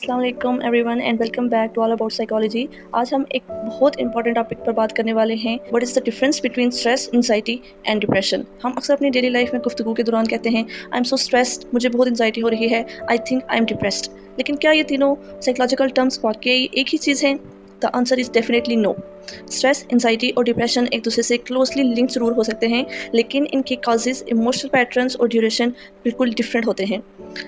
अस्सलाम वालेकुम everyone and welcome back to all about psychology. आज हम एक बहुत इंपॉर्टेंट टॉपिक पर बात करने वाले हैं। What is the difference between stress, anxiety and depression. हम अक्सर अपनी डेली लाइफ में गुफ्तगू के दौरान कहते हैं आई एम सो स्ट्रेस्ड, मुझे बहुत एंजाइटी हो रही है, I think I am depressed. लेकिन क्या ये तीनों साइकोलॉजिकल टर्म्स वाकई एक ही चीज़ हैं? The answer is definitely no. Stress, anxiety और डिप्रेशन एक दूसरे से क्लोजली लिंक जरूर हो सकते हैं, लेकिन इनके कॉजेज़, इमोशनल पैटर्न्स और ड्यूरेशन बिल्कुल डिफरेंट होते हैं।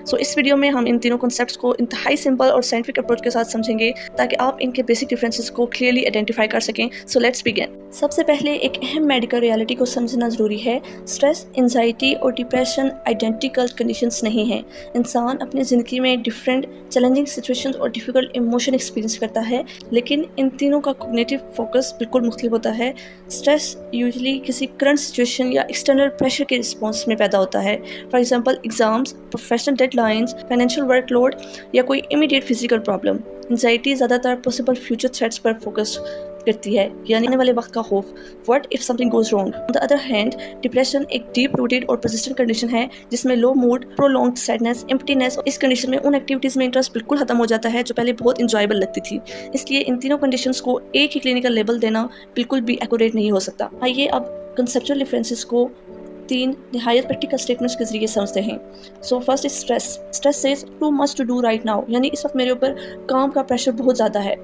सो इस वीडियो में हम इन तीनों कॉन्सेप्ट्स को इंतहाई सिंपल और साइंटिफिक अप्रोच के साथ समझेंगे ताकि आप इनके बेसिक डिफरेंसेस को क्लियरली आइडेंटिफाई कर सकें। So let's begin. सबसे पहले एक अहम मेडिकल रियलिटी को समझना ज़रूरी है। स्ट्रेस, एंजाइटी और डिप्रेशन आइडेंटिकल कंडीशंस नहीं हैं। इंसान अपनी ज़िंदगी में डिफरेंट चैलेंजिंग सिचुएशंस और डिफ़िकल्ट इमोशन एक्सपीरियंस करता है, लेकिन इन तीनों का कॉग्निटिव फोकस बिल्कुल मुख्तलिफ होता है। स्ट्रेस यूजुअली किसी करंट सिचुएशन या एक्सटर्नल प्रेशर के रिस्पॉन्स में पैदा होता है। For example exams, professional deadlines, financial workload या कोई इमीडिएट फिजिकल प्रॉब्लम। एंजाइटी ज़्यादातर पॉसिबल फ्यूचर थ्रेट्स पर फोकस करती है, यानी आने वाले वक्त का खौफ, what if something goes wrong. On the other hand, depression एक डीप रूटेड और परसिस्टेंट कंडीशन है जिसमें लो मूड, प्रोलॉन्ग्ड सैडनेस, एम्प्टीनेस। इस कंडीशन में उन एक्टिविटीज़ में इंटरेस्ट बिल्कुल खत्म हो जाता है जो पहले बहुत इंजॉयबल लगती थी। इसलिए इन तीनों कंडीशंस को एक ही क्लिनिकल लेबल देना बिल्कुल भी एक्यूरेट नहीं हो सकता। आइए अब कंसेप्चुअल डिफरेंसेस को तीन निहायत प्रैक्टिकल स्टेटमेंट्स के जरिए समझते हैं। So first is stress. Stress says too much to do right now, यानी इस वक्त मेरे ऊपर काम का प्रेशर बहुत ज़्यादा है।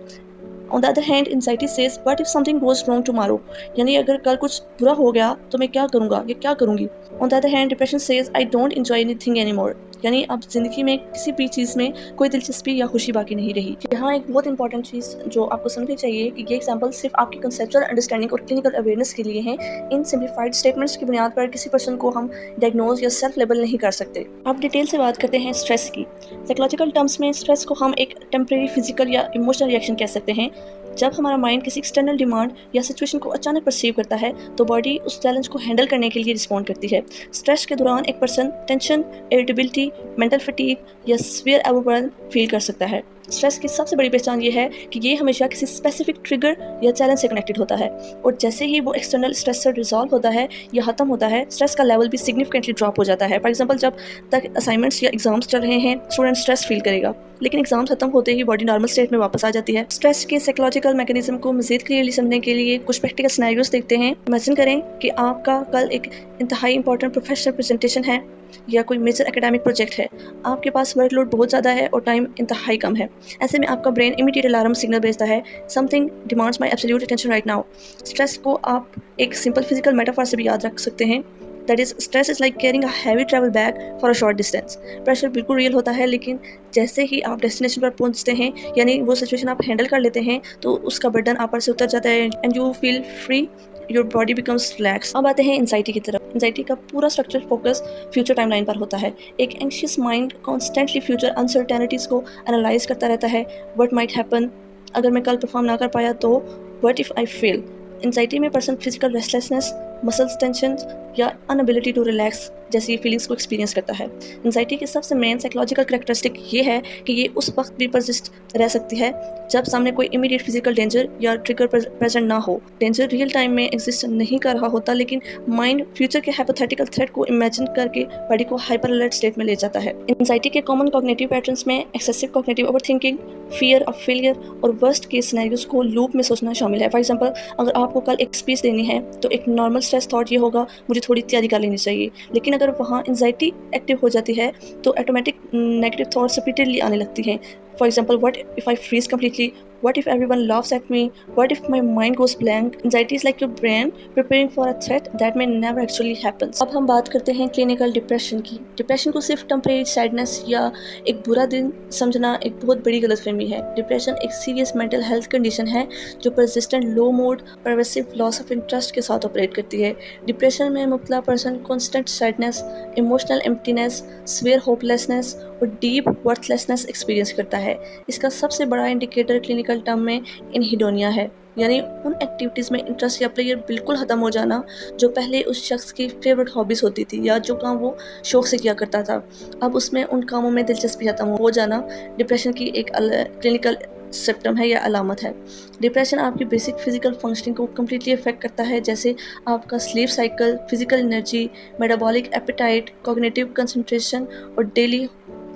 On the other hand, anxiety says what if something goes wrong tomorrow, यानी अगर कल कुछ बुरा हो गया तो मैं क्या करूँगा या क्या करूँगी। On the other hand, depression says I don't enjoy anything anymore, यानी अब ज़िंदगी में किसी भी चीज़ में कोई दिलचस्पी या खुशी बाकी नहीं रही। यहाँ एक बहुत इंपॉर्टेंट चीज़ जो आपको समझनी चाहिए कि ये एग्जांपल सिर्फ आपकी कंसेप्चुअल अंडरस्टैंडिंग और क्लिनिकल अवेयरनेस के लिए हैं। इन सिंप्लीफाइड स्टेटमेंट्स की बुनियाद पर किसी पर्सन को हम डायग्नोज या सेल्फ लेबल नहीं कर सकते। अब डिटेल से बात करते हैं स्ट्रेस की। साइकोलॉजिकल टर्म्स में स्ट्रेस को हम एक टेम्परेरी फिजिकल या इमोशनल रिएक्शन कह सकते हैं। जब हमारा माइंड किसी एक्सटर्नल डिमांड या सिचुएशन को अचानक परसीव करता है तो बॉडी उस चैलेंज को हैंडल करने के लिए रिस्पॉन्ड करती है। स्ट्रेस के दौरान एक person tension, irritability, mental fatigue या सीवियर ओवरवेल्म फील कर सकता है। स्ट्रेस की सबसे बड़ी पहचान ये है कि ये हमेशा किसी स्पेसिफिक ट्रिगर या चैलेंज से कनेक्टेड होता है, और जैसे ही वो एक्सटर्नल स्ट्रेस से रिजॉल्व होता है या ख़त्म होता है, स्ट्रेस का लेवल भी सिग्निफिकेंटली ड्रॉप हो जाता है। फॉर एग्जांपल, जब तक असाइनमेंट्स या एग्जाम्स चल रहे हैं स्टूडेंट स्ट्रेस फील करेगा, लेकिन एग्जाम खत्म होते ही बॉडी नॉर्मल स्टेट में वापस आ जाती है। स्ट्रेस के साइकोलॉजिकल मैकेनिज्म को मज़ीद क्लियरली समझने के लिए कुछ प्रैक्टिकल सिनेरियोस देखते हैं। इमेजिन करें कि आपका कल एक इंतहाई इंपॉर्टेंट प्रोफेशनल प्रेजेंटेशन है या कोई मेजर एकेडमिक प्रोजेक्ट है। आपके पास वर्कलोड बहुत ज़्यादा है और टाइम इंतहाई कम है। ऐसे में आपका ब्रेन इमीडिएट अलार्म सिग्नल भेजता है, समथिंग डिमांड्स माई absolute attention right now. Stress को आप एक सिंपल फिजिकल मेटाफर से भी याद रख सकते हैं। That is, stress is like carrying a heavy travel bag for a short distance. Pressure बिल्कुल रियल होता है, लेकिन जैसे ही आप डेस्टिनेशन पर पहुंचते हैं, यानी वो सिचुएशन आप हैंडल कर लेते हैं, तो उसका बर्डन आप पर से उतर जाता है and you feel free, your body becomes relax. अब आते हैं एंजाइटी की तरफ। एंजाइटी का पूरा स्ट्रक्चर फोकस फ्यूचर टाइमलाइन पर होता है। एक anxious mind constantly future uncertainties को एनालाइज करता रहता है। व्हाट माइट हैपन, अगर मैं कल परफॉर्म ना कर पाया तो, what if I fail. Anxiety में person physical restlessness, muscles tension या अनएबिलिटी टू रिलैक्स जैसी फीलिंग्स को एक्सपीरियंस करता है। एंजाइटी की सबसे मेन साइकोलॉजिकल करैक्टरिस्टिक ये है कि ये उस वक्त भी परसिस्ट रह सकती है जब सामने कोई इमीडिएट फिजिकल डेंजर या ट्रिगर प्रेजेंट ना हो। डेंजर रियल टाइम में एग्जिस्ट नहीं कर रहा होता, लेकिन माइंड फ्यूचर के हाइपोथेटिकल थ्रेट को इमेजिन करके बॉडी को हाइपर अलर्ट स्टेट में ले जाता है। एंजाइटी के कॉमन कॉग्निटिव पैटर्न्स में excessive cognitive overthinking, fear of failure और वर्स्ट केस सिनेरियोस को लूप में सोचना शामिल है। फॉर एग्जांपल, अगर आपको कल एक स्पीच देनी है तो एक नॉर्मल स्ट्रेस थॉट ये होगा, मुझे थोड़ी तैयारी कर लेनी चाहिए। लेकिन अगर वहाँ एंजाइटी एक्टिव हो जाती है तो ऑटोमेटिक नेगेटिव थॉट्स रिपीटेडली आने लगती हैं। For example, what if I freeze completely, what if everyone laughs at me, what if my mind goes blank। Anxiety is like your brain preparing for a threat that may never actually happen। अब हम बात करते हैं clinical depression की। Depression को सिर्फ temporary sadness या एक बुरा दिन समझना एक बहुत बड़ी गलतफहमी है। डिप्रेशन एक सीरियस मेंटल हेल्थ कंडीशन है जो persistent low mood, pervasive loss of interest के साथ ऑपरेट करती है। डिप्रेशन में मुब्तला person constant sadness, emotional emptiness, severe hopelessness और डीप वर्थलेसनेस एक्सपीरियंस करता है। इसका सबसे बड़ा इंडिकेटर क्लिनिकल टर्म में इनहिडोनिया है, यानी उन एक्टिविटीज़ में इंटरेस्ट या प्लेयर बिल्कुल ख़त्म हो जाना जो पहले उस शख्स की फेवरेट हॉबीज़ होती थी या जो काम वो शौक से किया करता था, अब उसमें उन कामों में दिलचस्पी खत्म हो जाना डिप्रेशन की एक क्लिनिकल सिम्टम है या अलामत है। डिप्रेशन आपकी बेसिक फिजिकल फंक्शनिंग को कम्प्लीटली अफेक्ट करता है, जैसे आपका sleep cycle, physical energy, metabolic appetite, cognitive concentration और डेली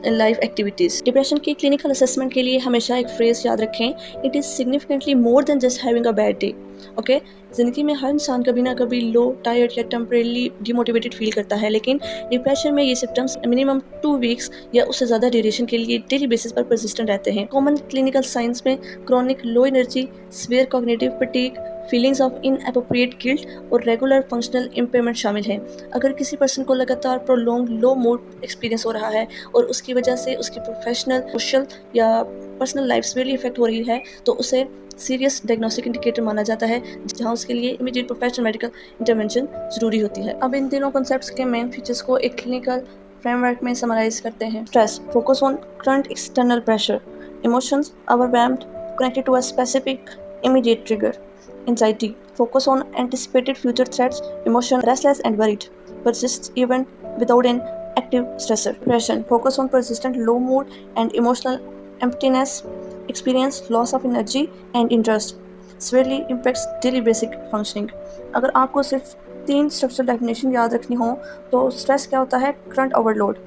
लाइफ एक्टिविटीज़। डिप्रेशन की क्लिनिकल असेसमेंट के लिए हमेशा एक फ्रेज़ याद रखें, it is significantly more than just having a bad day. Okay, ज़िंदगी में हर इंसान कभी ना कभी लो, टायर्ड या टेम्परेली डिमोटिवेटेड फील करता है, लेकिन डिप्रेशन में ये सिम्टम्स मिनिमम 2 वीक्स या उससे ज़्यादा ड्यूरेशन के लिए डेली बेसिस पर परसिस्टेंट रहते हैं। कॉमन क्लिनिकल साइंस में chronic low energy, severe cognitive fatigue, feelings of inappropriate guilt और रेगुलर फंक्शनल इम्पेयरमेंट शामिल हैं। अगर किसी पर्सन को लगातार प्रोलॉन्ग लो मूड एक्सपीरियंस हो रहा है और उसकी वजह से उसकी प्रोफेशनल, सोशल या पर्सनल लाइफ सीवियरली इफेक्ट हो रही है, तो उसे सीरियस डायग्नोस्टिक इंडिकेटर माना जाता है, जहां उसके लिए इमीडिएट प्रोफेशनल मेडिकल इंटरवेंशन ज़रूरी होती है। अब इन तीनों कॉन्सेप्ट्स के मेन फीचर्स को एक क्लिनिकल फ्रेमवर्क में समराइज करते हैं। Stress, focus on current external pressure. Emotions, overwhelmed, connected to a specific immediate trigger. Anxiety, focus on anticipated future threats. Emotion, restless and worried, persists even without an active stressor. Depression, focus on persistent low mood and emotional emptiness. Experience loss of energy and interest. Severely impacts daily basic functioning. अगर आपको सिर्फ 3 structural definition याद रखनी हो तो stress क्या होता है? Current overload.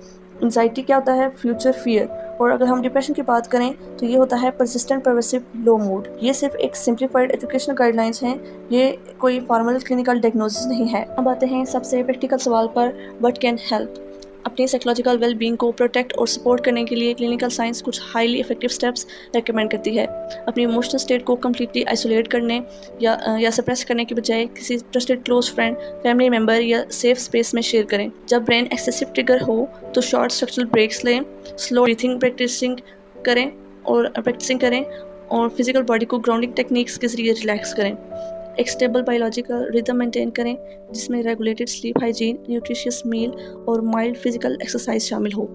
एंजाइटी क्या होता है? Future fear. और अगर हम डिप्रेशन की बात करें तो ये होता है परसिस्टेंट परवेसिव लो मूड। ये सिर्फ एक सिंप्लीफाइड एजुकेशनल गाइडलाइंस हैं, ये कोई फॉर्मल क्लिनिकल डायग्नोसिस नहीं है। अब आते हैं सबसे प्रैक्टिकल सवाल पर, व्हाट कैन हेल्प। अपनी साइकोलॉजिकल वेलबींग को प्रोटेक्ट और सपोर्ट करने के लिए क्लिनिकल साइंस कुछ हाईली इफेक्टिव स्टेप्स रेकमेंड करती है। अपनी इमोशनल स्टेट को कम्प्लीटली आइसोलेट करने या सप्रेस करने के बजाय किसी trusted close friend, family member या सेफ स्पेस में शेयर करें। जब ब्रेन एक्सेसिव ट्रिगर हो तो शॉर्ट स्ट्रक्चरल ब्रेक्स लें, स्लो ब्रीथिंग प्रैक्टिसिंग करें और फिजिकल बॉडी को ग्राउंडिंग टेक्निक्स के जरिए रिलैक्स करें। एक स्टेबल बायोलॉजिकल रिदम मेंटेन करें जिसमें regulated sleep hygiene, nutritious meal और माइल्ड फिजिकल एक्सरसाइज शामिल हो।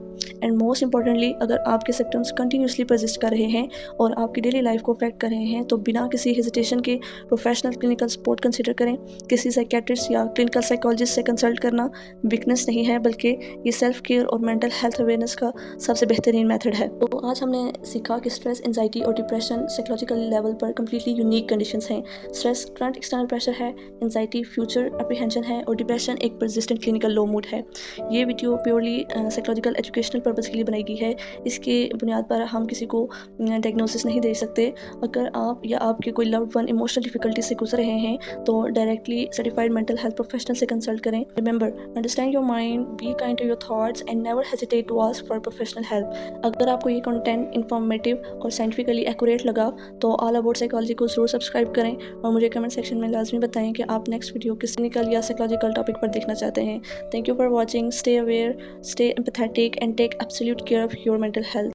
एंड मोस्ट इंपॉर्टेंटली, अगर आपके सिम्टम्स कंटिन्यूसली परसिस्ट कर रहे हैं और आपकी डेली लाइफ को अफेक्ट कर रहे हैं तो बिना किसी हेजिटेशन के प्रोफेशनल क्लिनिकल सपोर्ट कंसिडर करें। किसी साइकेट्रिस्ट या क्लिनिकल साइकोलॉजिस्ट से कंसल्ट करना वीकनेस नहीं है, बल्कि ये सेल्फ केयर और मेंटल हेल्थ अवेयरनेस का सबसे बेहतरीन मेथड है। तो आज हमने सीखा कि स्ट्रेस, एंजाइटी और डिप्रेशन साइकोलॉजिकल लेवल पर कम्प्लीटली यूनिक कंडीशंस हैं। स्ट्रेस करंट एक्सटर्नल प्रेशर है, एंजाइटी फ्यूचर अप्रीहेंशन है और डिप्रेशन एक परसिस्टेंट क्लिनिकल लो मूड है। ये video purely psychological educational purpose के लिए बनाई गई है। इसके बुनियाद पर हम किसी को डायग्नोसिस नहीं दे सकते। अगर आप या आपके कोई लव्ड वन इमोशनल डिफिकल्टी से गुजर रहे हैं तो directly certified mental health professional से कंसल्ट करें। Remember, understand your mind, be kind to your thoughts and never hesitate to ask for professional help. अगर आपको ये कंटेंट इंफॉर्मेटिव और साइंटिफिकली एक्यूरेट लगा तो ऑल अबाउट साइकोलॉजी को जरूर सब्सक्राइब करें और मुझे कमेंट सेक्शन में लाजमी बताएं कि आप नेक्स्ट वीडियो किस क्लिनिकल या साइकोलॉजिकल टॉपिक पर देखना चाहते हैं। Thank you for watching. Stay aware, stay empathetic and take absolute care of your mental health.